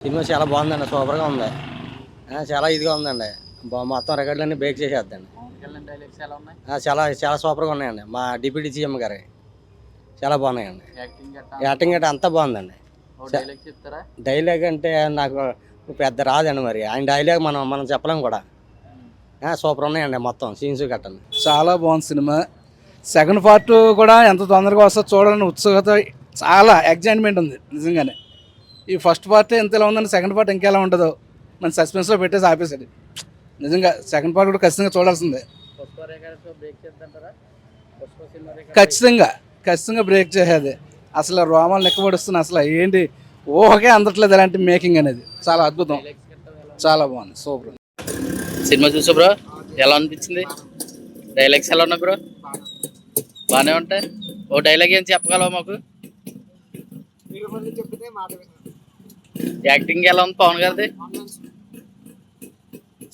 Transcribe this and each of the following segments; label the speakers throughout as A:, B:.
A: Cinema చాలా బాగుందండి. సూపర్‌గా ఉంది. చాలా ఇదిగా ఉందండి. మొత్తం రికార్డులన్నీ బ్రేక్ చేసేద్దండి.
B: డైలాగ్స్ ఎలా ఉన్నాయి?
A: చాలా చాలా సూపర్‌గా ఉన్నాయండి. మా డిప్యూటీ సీఎం గారి చాలా బాగున్నాయండి. యాక్టింగ్ గట్రా అంతా బాగుందండి.
B: డైలాగ్ చెప్తారా?
A: డైలాగ్ అంటే నాకు పెద్ద రాదండి మరి. ఆయన డైలాగ్ మనం మనం చెప్పలేం కూడా. సూపర్ ఉన్నాయండి మొత్తం సీన్స్ గట్టని.
C: చాలా బాగుంది సినిమా. సెకండ్ పార్ట్ కూడా ఎంత తొందరగా వస్తుందో చూడాలని ఉత్సుకత, చాలా ఎగ్జైట్మెంట్ ఉంది నిజంగానే. ఈ ఫస్ట్ పార్ట్ ఎంతలా ఉందని సెకండ్ పార్ట్ ఇంకెలా ఉంటుందో మన సస్పెన్స్లో పెట్టేసి ఆపేసాడు. నిజంగా సెకండ్ పార్ట్ కూడా ఖచ్చితంగా చూడాల్సిందే. ఖచ్చితంగా బ్రేక్ చేసేది. అసలు రోమాలు లెక్కపడుస్తున్నా, అసలు ఏంటి ఊహకే అందట్లేదు ఇలాంటి మేకింగ్ అనేది. చాలా అద్భుతం, చాలా బాగుంది, సూపర్.
B: సినిమా చూసా బ్రో, ఎలా అనిపించింది? డైలాగ్స్ ఎలా ఉన్నాయి బ్రో? బాగానే ఉంటాయి. ఓ డైలాగ్ ఏం చెప్పగలవా మాకు? యాక్టింగ్ ఎలా ఉంది పవన్ గారిది?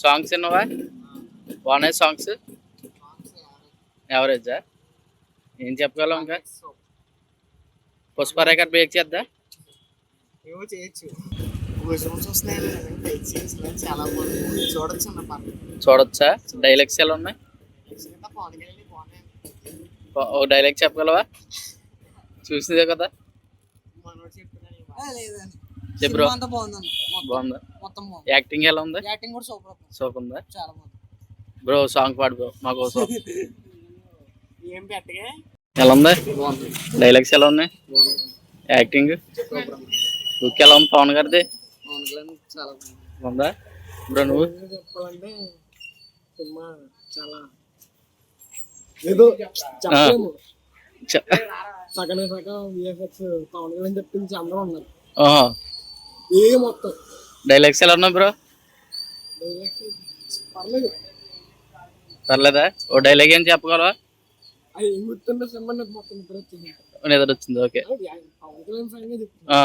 B: సాంగ్స్ విన్నావా? బాగున్నాయి సాంగ్స్. యావరేజా? ఏం చెప్పగలవు ఇంకా? పుష్ప రేఖ బ్రేక్ చేద్దా? చూడొచ్చా? డైలాగ్స్ ఎలా ఉన్నాయి? ఓ డైలాగ్ చెప్పగలవా? చూసిందే కదా. చెప్పు. బాగుందా? యాక్టింగ్ ఎలా ఉంది? సూపర్ ఉందా బ్రో? సాంగ్ పాడు బ్రో మాకు. ఎలా ఉంది? డైలాగ్స్ ఎలా ఉన్నాయి? యాక్టింగ్ లుక్ ఎలా ఉంది పవన్ గారిది? ఉందా బ్రో? నువ్వు
D: చెప్పాలంటే సినిమా చాలా ఏదో చెప్పలేము. సగం విఎఫ్ఎక్స్ పవన్ కళ్యాణ్ చెప్పించి అందరూ ఉన్నారు. ఏ మొత్తం
B: డైలాగ్స్ ఎలా ఉన్నాయి బ్రో?
D: పర్లేదు.
B: పర్లేదా? ఓ డైలాగ్ ఏం చెప్పగలవా?
D: అది ఏం గుర్తుండే సినిమా నాకు మొత్తం నిద్ర వచ్చింది.
B: నిద్ర వచ్చింది. ఓకే.
D: పవన్ కళ్యాణ్ ఫ్యాన్ గా చెప్తున్నా.